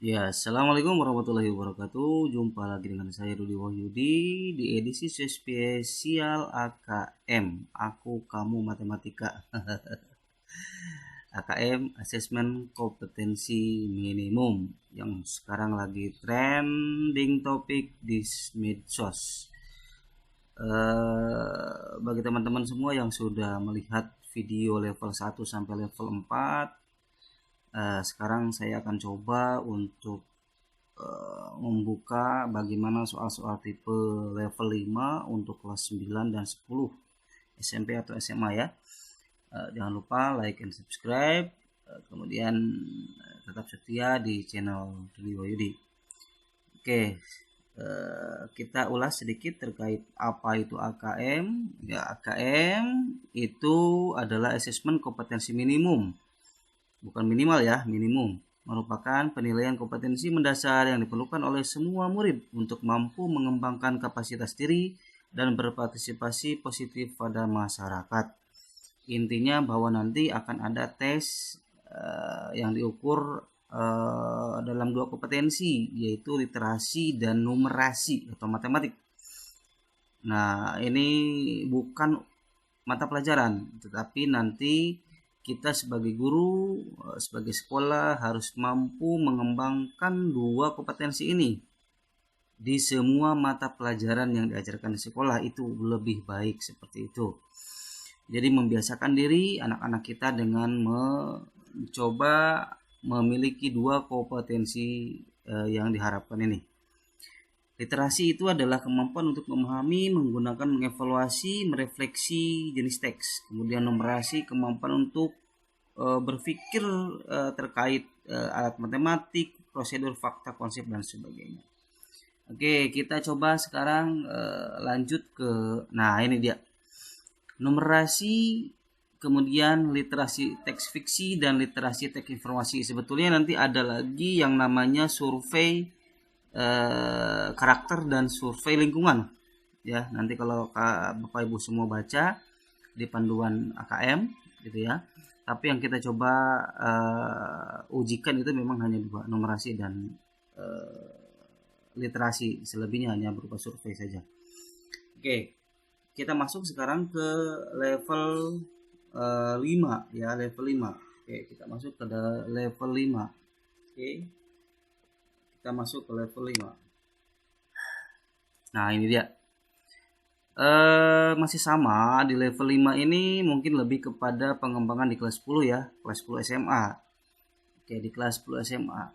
Ya, Assalamualaikum warahmatullahi wabarakatuh. Jumpa lagi dengan saya Rudi Wahyudi di edisi spesial AKM. Aku, kamu, matematika. AKM, Asesmen Kompetensi Minimum, yang sekarang lagi trending topik di medsos. Bagi teman-teman semua yang sudah melihat video level 1 sampai level 4, sekarang saya akan coba untuk membuka bagaimana soal-soal tipe level 5 untuk kelas 9 dan 10 SMP atau SMA ya. Jangan lupa like and subscribe, kemudian tetap setia di channel Rudi Wahyudi. Oke, kita ulas sedikit terkait apa itu AKM. Ya, AKM itu adalah asesmen kompetensi minimum, bukan minimal ya, minimum, merupakan penilaian kompetensi mendasar yang diperlukan oleh semua murid untuk mampu mengembangkan kapasitas diri dan berpartisipasi positif pada masyarakat. Intinya bahwa nanti akan ada tes yang diukur dalam dua kompetensi, yaitu literasi dan numerasi atau matematik. Nah, ini bukan mata pelajaran, tetapi nanti kita sebagai guru, sebagai sekolah harus mampu mengembangkan dua kompetensi ini di semua mata pelajaran yang diajarkan di sekolah. Itu lebih baik seperti itu. Jadi membiasakan diri anak-anak kita dengan mencoba memiliki dua kompetensi yang diharapkan ini. Literasi itu adalah kemampuan untuk memahami, menggunakan, mengevaluasi, merefleksi jenis teks. Kemudian numerasi, kemampuan untuk berpikir terkait alat matematik, prosedur, fakta, konsep, dan sebagainya. Oke, kita coba sekarang lanjut ke, nah ini dia, numerasi, kemudian literasi teks fiksi dan literasi teks informasi. Sebetulnya nanti ada lagi yang namanya survei karakter dan survei lingkungan ya. Nanti kalau Bapak Ibu semua baca di panduan AKM gitu ya. Tapi yang kita coba ujikan itu memang hanya dua, numerasi dan literasi. Selebihnya hanya berupa survei saja. Oke, kita masuk sekarang ke level 5 ya, level 5. Oke, kita masuk ke level 5. Oke, kita masuk ke level 5. Nah, ini dia. Masih sama di level 5 ini, mungkin lebih kepada pengembangan di kelas 10 ya, kelas 10 SMA. Oke, di kelas 10 SMA.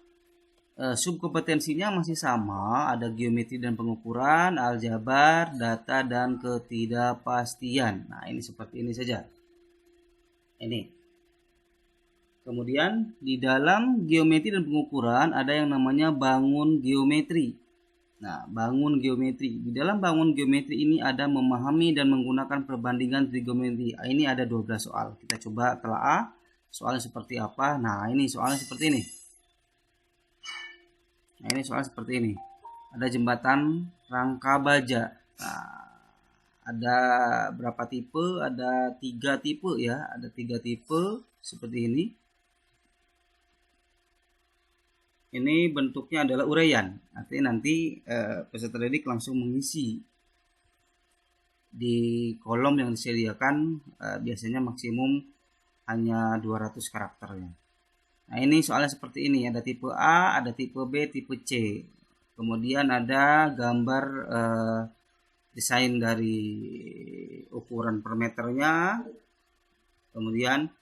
Subkompetensinya masih sama, ada geometri dan pengukuran, aljabar, data, dan ketidakpastian. Nah, ini seperti ini saja. Ini. Kemudian di dalam geometri dan pengukuran ada yang namanya bangun geometri. Nah, bangun geometri. Di dalam bangun geometri ini ada memahami dan menggunakan perbandingan trigonometri. Ini ada 12 soal. Kita coba telaah soalnya seperti apa. Nah, ini soalnya seperti ini. Nah, ini soal seperti ini. Ada jembatan rangka baja. Nah, ada berapa tipe? Ada 3 tipe ya. Ada 3 tipe seperti ini. Ini bentuknya adalah uraian. Artinya nanti peserta didik langsung mengisi di kolom yang disediakan, biasanya maksimum hanya 200 karakternya. Nah, ini soalnya seperti ini, ada tipe A, ada tipe B, tipe C. Kemudian ada gambar desain dari ukuran per meternya. Kemudian,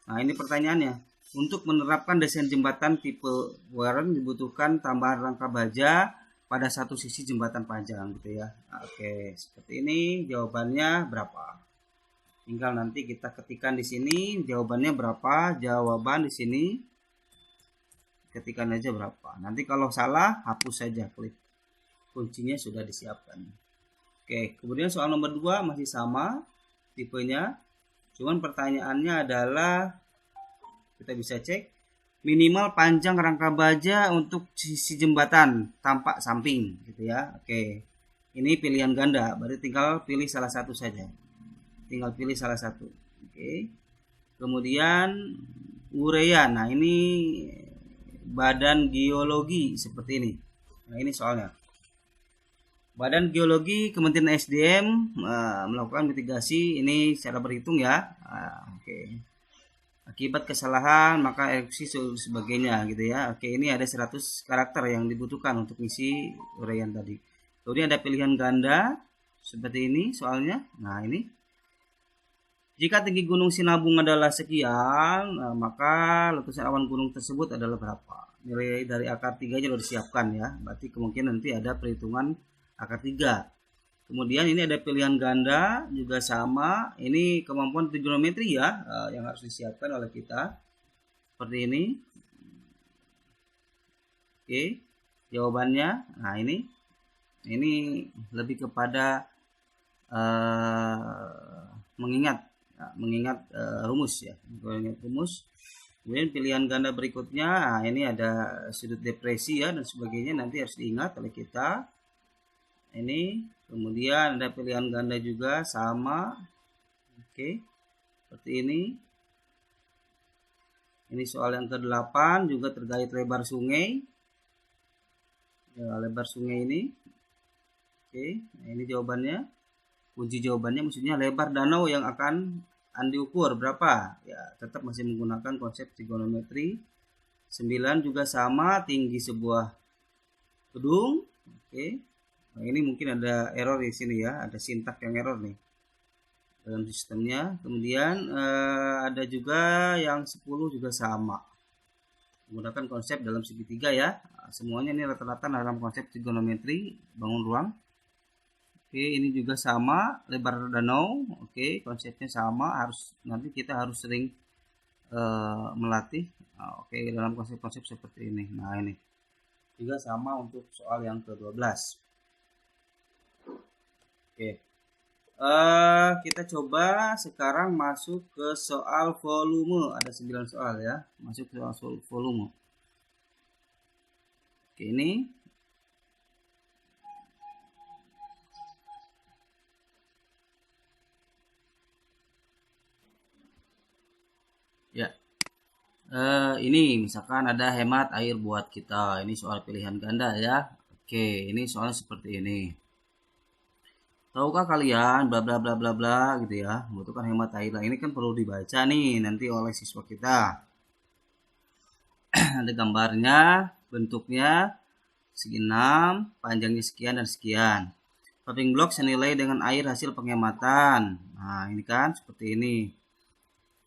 nah ini pertanyaannya. Untuk menerapkan desain jembatan tipe Warren dibutuhkan tambahan rangka baja pada satu sisi jembatan panjang gitu ya. Oke, seperti ini jawabannya berapa? Tinggal nanti kita ketikkan di sini jawabannya berapa, jawaban di sini ketikkan aja berapa. Nanti kalau salah hapus saja, klik. Kuncinya sudah disiapkan. Oke, kemudian soal nomor 2 masih sama tipenya. Cuman pertanyaannya adalah kita bisa cek minimal panjang rangka baja untuk sisi jembatan tampak samping gitu ya. Oke, ini pilihan ganda, berarti tinggal pilih salah satu saja. Tinggal pilih salah satu. Oke. Kemudian urea. Nah, ini Badan Geologi seperti ini. Nah, ini soalnya. Badan Geologi Kementerian SDM melakukan mitigasi ini secara berhitung ya. Oke. Akibat kesalahan maka erupsi sebagainya gitu ya. Oke, ini ada 100 karakter yang dibutuhkan untuk isi uraian tadi. Kemudian ada pilihan ganda seperti ini soalnya. Nah, ini jika tinggi Gunung Sinabung adalah sekian, maka letusan awan gunung tersebut adalah berapa? Nilai dari akar 3 sudah disiapkan ya. Berarti kemungkinan nanti ada perhitungan akar 3. Kemudian ini ada pilihan ganda juga sama. Ini kemampuan trigonometri ya yang harus disiapkan oleh kita. Seperti ini. Oke, jawabannya. Nah, ini lebih kepada mengingat rumus ya. Mengingat rumus. Kemudian pilihan ganda berikutnya, nah ini ada sudut depresi ya dan sebagainya, nanti harus diingat oleh kita. Ini kemudian ada pilihan ganda juga sama. Oke, seperti ini. Ini soal yang ke-8 juga terkait lebar sungai ya, lebar sungai ini. Oke, nah ini jawabannya, kunci jawabannya maksudnya lebar danau yang akan diukur berapa ya, tetap masih menggunakan konsep trigonometri. 9 juga sama, tinggi sebuah gedung. Oke. Nah, ini mungkin ada error di sini ya, ada sintak yang error nih dalam sistemnya. Kemudian ada juga yang 10 juga sama, menggunakan konsep dalam segitiga ya. Nah, semuanya ini rata-rata dalam konsep trigonometri bangun ruang. Oke, ini juga sama, lebar danau. Oke, konsepnya sama, nanti kita harus sering melatih. Oke, dalam konsep-konsep seperti ini. Nah, ini juga sama untuk soal yang ke-12. Oke, kita coba sekarang masuk ke soal volume. Ada 9 soal ya, masuk ke soal volume. Oke, ini ya. Ini misalkan ada hemat air buat kita. Ini soal pilihan ganda ya. Oke, ini soalnya seperti ini. Tahukah kalian bla bla bla bla bla gitu ya, membutuhkan hemat air. Nah, ini kan perlu dibaca nih nanti oleh siswa kita. Ada gambarnya, bentuknya segi 6, panjangnya sekian dan sekian. Paving block senilai dengan air hasil penghematan. Nah, ini kan seperti ini.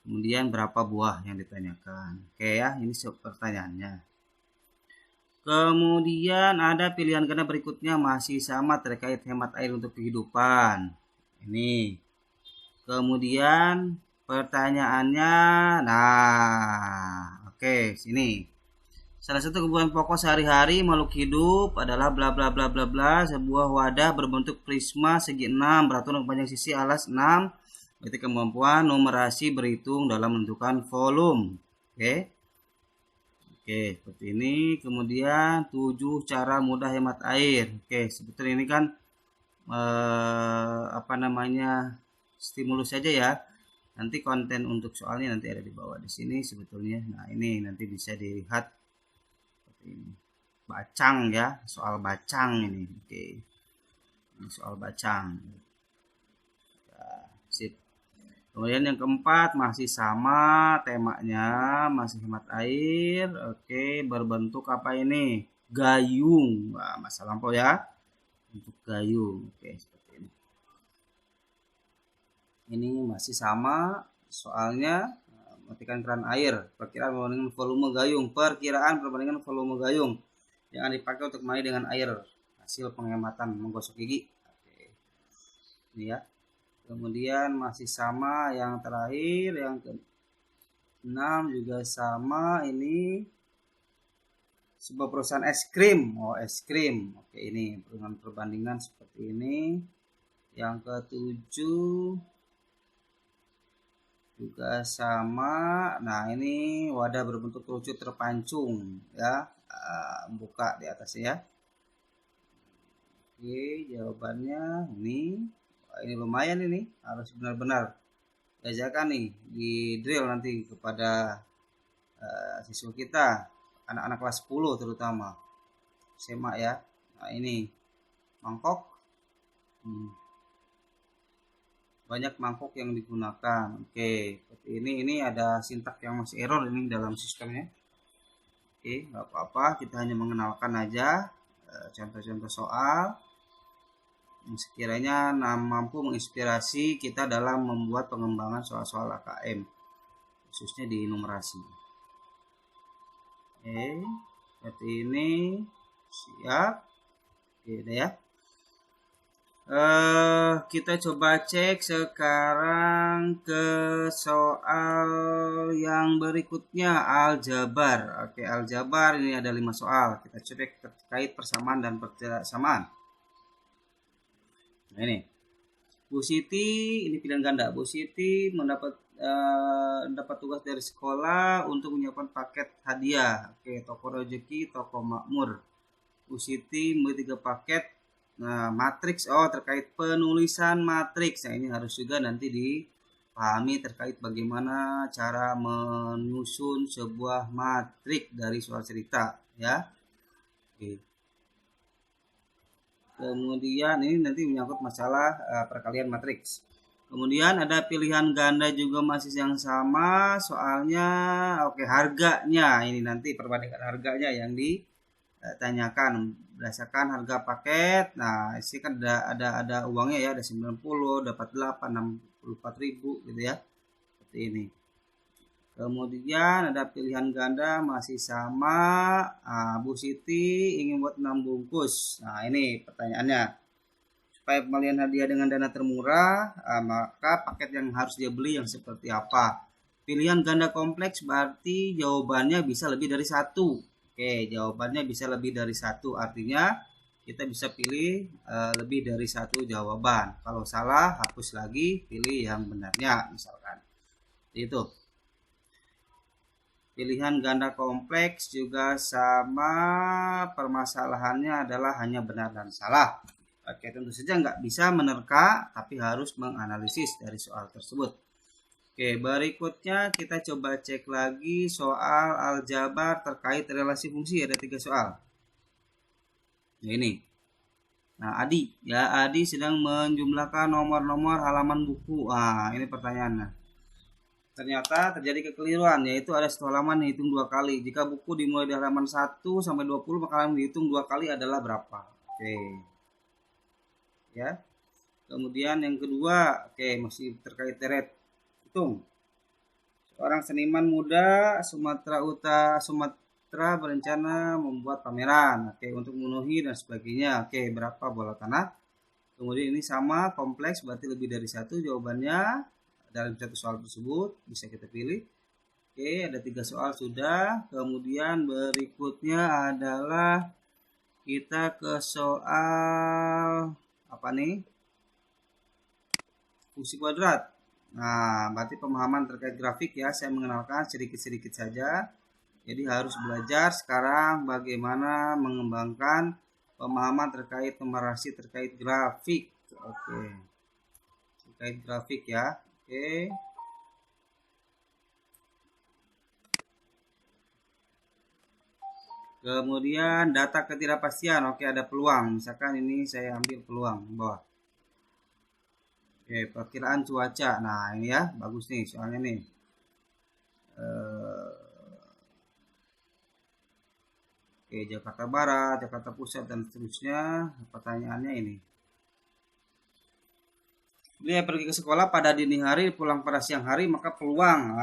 Kemudian berapa buah yang ditanyakan. Oke ya, ini pertanyaannya. Kemudian ada pilihan ganda berikutnya masih sama terkait hemat air untuk kehidupan. Ini. Kemudian pertanyaannya, nah, oke, sini. Salah satu kebutuhan pokok sehari-hari makhluk hidup adalah bla bla bla bla bla, sebuah wadah berbentuk prisma segi 6 beratur panjang sisi alas 6. Berarti kemampuan numerasi berhitung dalam menentukan volume. Oke. Oke, seperti ini. Kemudian 7 cara mudah hemat air. Oke, sebetulnya ini kan stimulus saja ya. Nanti konten untuk soalnya nanti ada di bawah di sini sebetulnya. Nah, ini nanti bisa dilihat seperti ini. Bacang ya, soal bacang ini. Oke. Ini soal bacang. Ya, sip. Kemudian yang keempat masih sama temanya, masih hemat air. Oke, berbentuk apa ini? Gayung. Wah, masa lampau ya. Untuk gayung. Oke, seperti ini. Ini masih sama soalnya, matikan keran air. Perkiraan perbandingan volume gayung. Perkiraan perbandingan volume gayung yang dipakai untuk mandi dengan air. Hasil penghematan menggosok gigi. Oke. Ini ya. Kemudian masih sama yang terakhir, yang ke-6 juga sama. Ini sebuah perusahaan es krim. Oh, es krim. Oke, ini dengan perbandingan seperti ini. Yang ke-7 juga sama. Nah, ini wadah berbentuk kerucut terpancung ya, buka di atasnya ya. Oke, jawabannya ini lumayan, ini harus benar-benar diajarkan nih di drill nanti kepada siswa kita. anak-anak kelas 10 terutama SMA ya. Nah ini mangkok, banyak mangkok yang digunakan. Oke, seperti ini ada sintak yang masih error ini dalam sistemnya. Oke, nggak apa-apa, kita hanya mengenalkan aja contoh-contoh soal yang sekiranya mampu menginspirasi kita dalam membuat pengembangan soal-soal AKM, khususnya di numerasi. Oke, seperti ini, siap. Oke, udah ya. Kita coba cek sekarang ke soal yang berikutnya, aljabar. Oke, aljabar ini ada 5 soal. Kita cek terkait persamaan dan persamaan. Nah ini, Bu Siti, ini pilihan ganda. Bu Siti mendapat tugas dari sekolah untuk menyiapkan paket hadiah. Oke, toko rezeki, toko makmur. Bu Siti membeli 3 paket. Nah, matriks, terkait penulisan matriks. Nah, ini harus juga nanti dipahami terkait bagaimana cara menyusun sebuah matriks dari soal cerita, ya. Oke. Kemudian ini nanti menyangkut masalah perkalian matriks. Kemudian ada pilihan ganda juga masih yang sama, soalnya harganya ini nanti perbandingan harganya yang ditanyakan berdasarkan harga paket. Nah, ini kan ada uangnya ya, ada 90, dapat 8, 64.000 gitu ya. Seperti ini. Kemudian ada pilihan ganda masih sama, Bu Siti ingin buat 6 bungkus. Nah, ini pertanyaannya. Supaya pembelian hadiah dengan dana termurah, maka paket yang harus dia beli yang seperti apa? Pilihan ganda kompleks berarti jawabannya bisa lebih dari 1. Oke, jawabannya bisa lebih dari 1. Artinya kita bisa pilih lebih dari 1 jawaban. Kalau salah, hapus lagi, pilih yang benarnya misalkan. Itu. Pilihan ganda kompleks juga sama, permasalahannya adalah hanya benar dan salah. Oke, tentu saja nggak bisa menerka, tapi harus menganalisis dari soal tersebut. Oke, berikutnya kita coba cek lagi soal aljabar terkait relasi fungsi. Ada 3 soal. Nah, ini. Nah, Adi sedang menjumlahkan nomor-nomor halaman buku. Ini pertanyaannya. Ternyata terjadi kekeliruan, yaitu ada 1 halaman dihitung 2 kali. Jika buku dimulai di halaman 1 sampai 20, maka halaman dihitung 2 kali adalah berapa? Oke. Ya. Kemudian yang kedua, masih terkait deret. Hitung. Seorang seniman muda Sumatera berencana membuat pameran, untuk memenuhi dan sebagainya. Berapa bola tanah? Kemudian ini sama, kompleks, berarti lebih dari 1 jawabannya. Dalam 1 soal tersebut bisa kita pilih. Ada 3 soal sudah. Kemudian berikutnya adalah kita ke soal apa nih? Fungsi kuadrat. Nah, berarti pemahaman terkait grafik ya, saya mengenalkan sedikit-sedikit saja. Jadi harus belajar sekarang bagaimana mengembangkan pemahaman terkait numerasi terkait grafik. Terkait grafik ya. Kemudian data ketidakpastian. Ada peluang. Misalkan ini saya ambil peluang bawah. Perkiraan cuaca. Nah, ini ya, bagus nih soalnya nih. Jakarta Barat, Jakarta Pusat dan seterusnya. Pertanyaannya ini. Dia pergi ke sekolah pada dini hari, pulang pada siang hari, maka peluang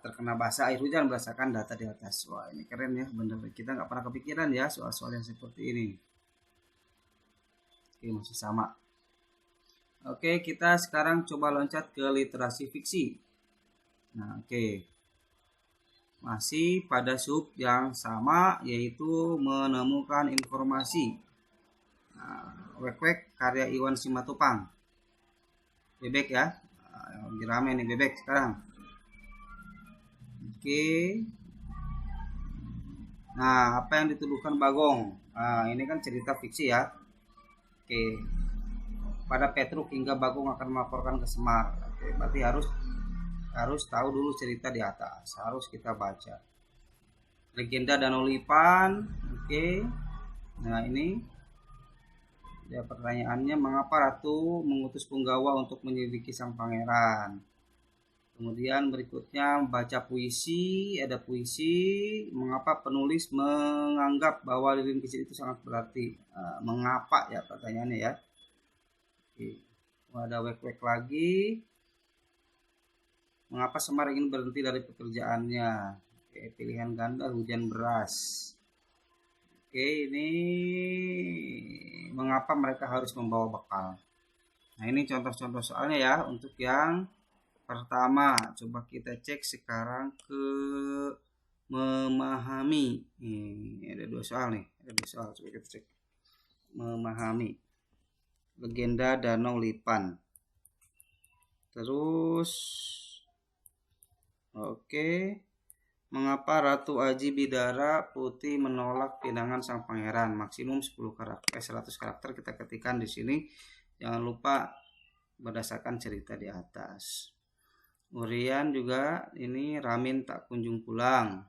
terkena basah air hujan berdasarkan data di atas. Wah, ini keren ya, bener. Kita nggak pernah kepikiran ya soal-soal yang seperti ini. Masih sama. Kita sekarang coba loncat ke literasi fiksi. Nah, masih pada sub yang sama, yaitu menemukan informasi. Wek-wek karya Iwan Simatupang. Bebek ya, lagi rame nih bebek sekarang. Nah, apa yang dituduhkan Bagong? Ini kan cerita fiksi ya. Pada Petruk hingga Bagong akan melaporkan ke Semar. Berarti harus tahu dulu cerita di atas, harus kita baca. Legenda Danau Lipan. Oke. Nah, ini ya pertanyaannya, mengapa Ratu mengutus punggawa untuk menyelidiki sang pangeran? Kemudian berikutnya baca puisi, ada puisi, mengapa penulis menganggap bahwa lilin kecil itu sangat berarti? Mengapa ya pertanyaannya ya. Oke. Ada wek-wek lagi. Mengapa Semar ingin berhenti dari pekerjaannya? Oke, pilihan ganda hujan beras. Oke, ini mengapa mereka harus membawa bekal? Nah, ini contoh-contoh soalnya ya untuk yang pertama. Coba kita cek sekarang ke memahami. Ini ada dua soal nih, ada dua soal. Coba kita cek. Memahami. Legenda Danau Lipan. Terus oke. Mengapa Ratu Aji Bidara Putih menolak pinangan sang pangeran? Maksimum 10 karakter, 100 karakter kita ketikkan di sini. Jangan lupa berdasarkan cerita di atas. Urian juga ini Ramin tak kunjung pulang.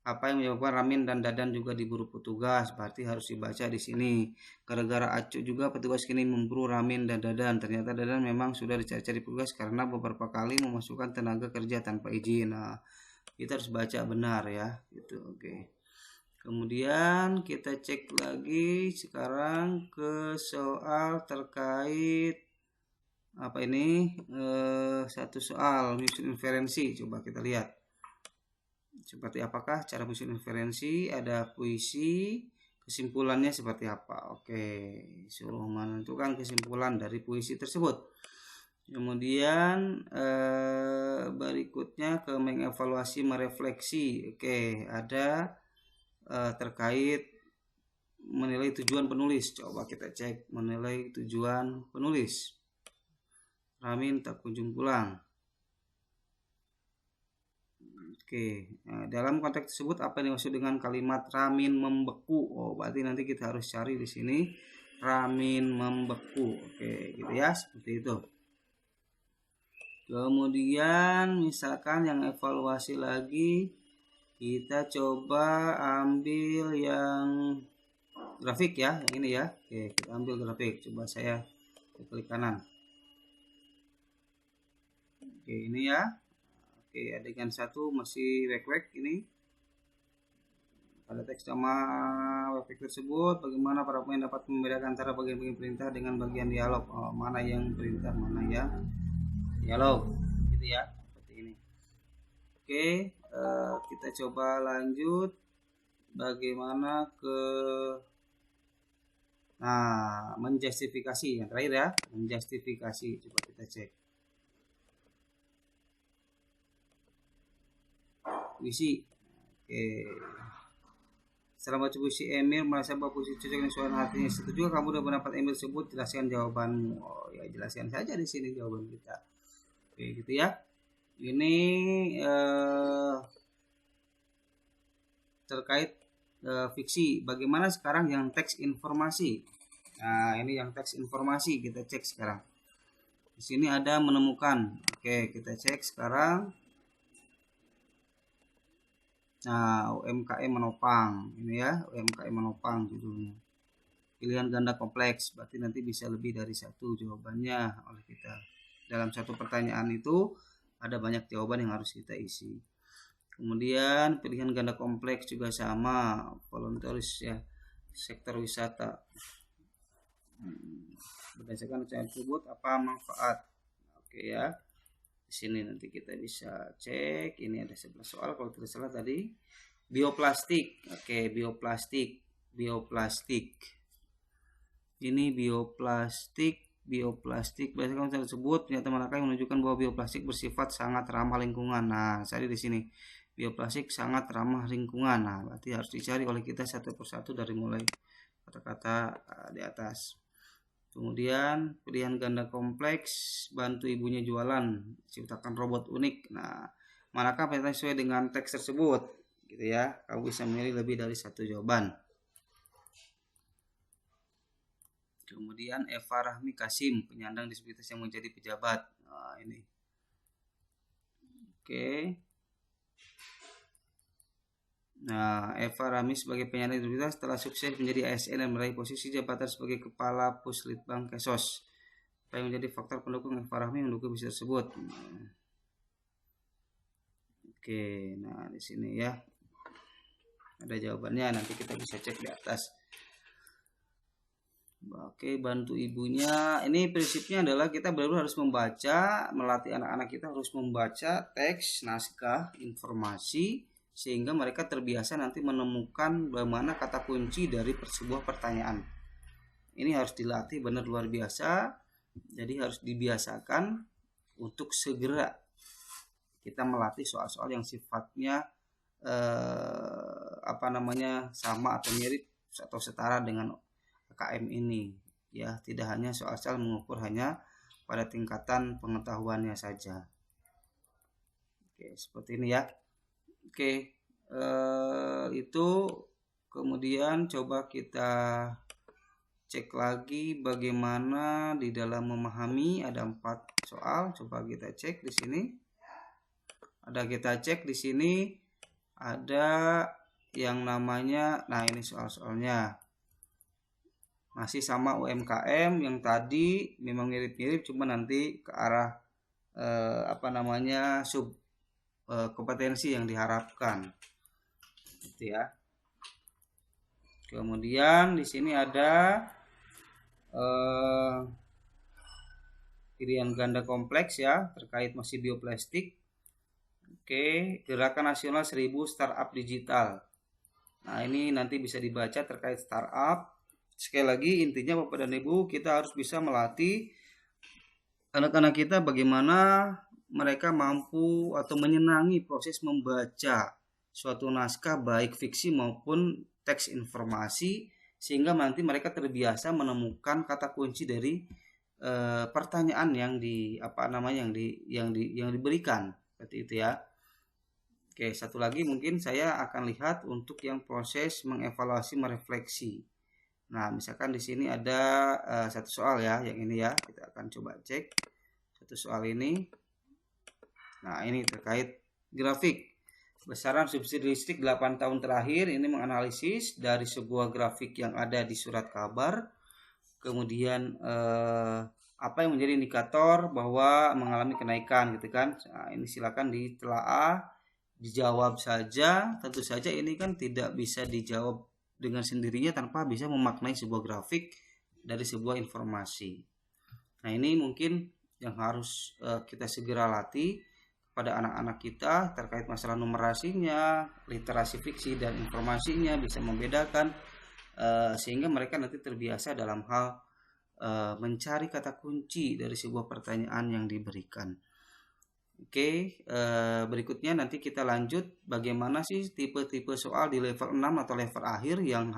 Apa yang menyebabkan Ramin dan Dadan juga diburu petugas? Berarti harus dibaca di sini. Gara-gara acuh juga petugas kini memburu Ramin dan Dadan. Ternyata Dadan memang sudah dicari-cari petugas karena beberapa kali memasukkan tenaga kerja tanpa izin. Nah, kita harus baca benar ya. Gitu, oke. Kemudian kita cek lagi sekarang ke soal terkait apa ini, satu soal menyusun inferensi. Coba kita lihat seperti apakah cara menyusun inferensi. Ada puisi, kesimpulannya seperti apa. Oke, suruh menentukan kesimpulan dari puisi tersebut. Kemudian berikutnya ke mengevaluasi, merefleksi. Oke, ada terkait menilai tujuan penulis. Coba kita cek menilai tujuan penulis. Ramin tak kunjung pulang. Oke, nah, dalam konteks tersebut apa yang dimaksud dengan kalimat Ramin membeku? Oh, berarti nanti kita harus cari di sini Ramin membeku. Oke, gitu ya, seperti itu. Kemudian misalkan yang evaluasi lagi, kita coba ambil yang grafik ya, yang ini ya. Oke, kita ambil grafik. Coba saya klik kanan. Oke, ini ya. Oke, adegan 1 masih wek-wek ini. Pada teks sama wek-wek tersebut, bagaimana para pemain dapat membedakan antara bagian-bagian perintah dengan bagian dialog. Oh, mana yang perintah, mana yang dialog. Gitu ya, seperti ini. Oke, kita coba lanjut. Bagaimana ke menjustifikasi yang terakhir ya, menjustifikasi. Coba kita cek. Puisi. Oke. Setelah baca puisi Emil merasa bahwa puisi cocok dengan suara hatinya. Setuju kamu sudah mendapat Emil tersebut? Jelaskan jawabanmu. Oh ya, jelaskan saja di sini jawaban kita. Oke, gitu ya. Ini terkait fiksi. Bagaimana sekarang yang teks informasi? Nah, ini yang teks informasi kita cek sekarang. Di sini ada menemukan. Oke, kita cek sekarang. Nah, UMKM menopang ini ya, UMKM menopang judulnya. Pilihan ganda kompleks, berarti nanti bisa lebih dari satu jawabannya oleh kita. Dalam satu pertanyaan itu ada banyak jawaban yang harus kita isi. Kemudian pilihan ganda kompleks juga sama, volunteeris ya, sektor wisata. Berdasarkan rencana tersebut apa manfaat? Oke ya. Di sini nanti kita bisa cek. Ini ada 11 soal kalau tidak salah tadi. Bioplastik. Oke, bioplastik. Ini bioplastik berdasarkan tersebut ternyata mereka yang menunjukkan bahwa bioplastik bersifat sangat ramah lingkungan. Nah, cari di sini. Bioplastik sangat ramah lingkungan. Nah, berarti harus dicari oleh kita satu persatu dari mulai kata-kata di atas. Kemudian pilihan ganda kompleks, bantu ibunya jualan, ciptakan robot unik. Nah, manakah yang sesuai dengan teks tersebut? Gitu ya. Kamu bisa memilih lebih dari satu jawaban. Kemudian Eva Rahmi Kasim, penyandang disabilitas yang menjadi pejabat. Nah, ini. Oke. Nah, Eva Rami sebagai penyandang disabilitas setelah sukses menjadi ASN dan meraih posisi jabatan sebagai Kepala Puslitbang Kesos. Apa yang menjadi faktor pendukung Eva Rami mendukung visi tersebut? Oke, nah di sini ya ada jawabannya, nanti kita bisa cek di atas. Oke, bantu ibunya. Ini prinsipnya adalah kita baru harus membaca, melatih anak-anak kita harus membaca teks, naskah, informasi, sehingga mereka terbiasa nanti menemukan bagaimana kata kunci dari sebuah pertanyaan. Ini harus dilatih benar luar biasa. Jadi harus dibiasakan untuk segera kita melatih soal-soal yang sifatnya sama atau mirip atau setara dengan KM ini ya, tidak hanya soal-soal mengukur hanya pada tingkatan pengetahuannya saja. Oke, seperti ini ya. Oke, itu kemudian coba kita cek lagi bagaimana di dalam memahami. Ada 4 soal, coba kita cek di sini. Kita cek di sini ada yang namanya, nah ini soal-soalnya masih sama UMKM yang tadi, memang mirip-mirip, cuma nanti ke arah kompetensi yang diharapkan gitu ya. Kemudian di sini ada pilihan ganda kompleks ya, terkait masih bioplastik. Oke, Gerakan Nasional 1000 Startup Digital. Nah, ini nanti bisa dibaca terkait startup. Sekali lagi intinya Bapak dan Ibu, kita harus bisa melatih anak-anak kita bagaimana mereka mampu atau menyenangi proses membaca suatu naskah baik fiksi maupun teks informasi, sehingga nanti mereka terbiasa menemukan kata kunci dari pertanyaan yang diberikan seperti itu ya. Oke, satu lagi mungkin saya akan lihat untuk yang proses mengevaluasi merefleksi. Nah, misalkan di sini ada satu soal ya, yang ini ya, kita akan coba cek satu soal ini. Nah, ini terkait grafik besaran subsidi listrik 8 tahun terakhir. Ini menganalisis dari sebuah grafik yang ada di surat kabar. Kemudian apa yang menjadi indikator bahwa mengalami kenaikan gitu kan. Nah, ini silakan ditelaah, dijawab saja. Tentu saja ini kan tidak bisa dijawab dengan sendirinya tanpa bisa memaknai sebuah grafik dari sebuah informasi. Nah, ini mungkin yang harus kita segera latih pada anak-anak kita terkait masalah numerasinya, literasi fiksi dan informasinya, bisa membedakan sehingga mereka nanti terbiasa dalam hal mencari kata kunci dari sebuah pertanyaan yang diberikan. Oke, berikutnya nanti kita lanjut bagaimana sih tipe-tipe soal di level 6 atau level akhir yang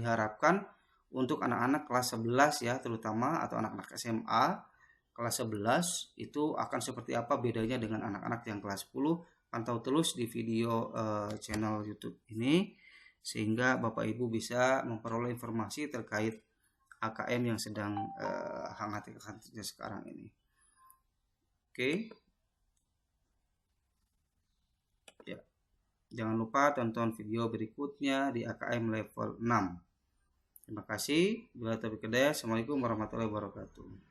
diharapkan untuk anak-anak kelas 11 ya, terutama, atau anak-anak SMA kelas 11 itu akan seperti apa bedanya dengan anak-anak yang kelas 10. Pantau terus di video channel YouTube ini sehingga Bapak Ibu bisa memperoleh informasi terkait AKM yang sedang hangat-hangatnya sekarang ini. Oke. Ya. Jangan lupa tonton video berikutnya di AKM level 6. Terima kasih. Assalamualaikum warahmatullahi wabarakatuh.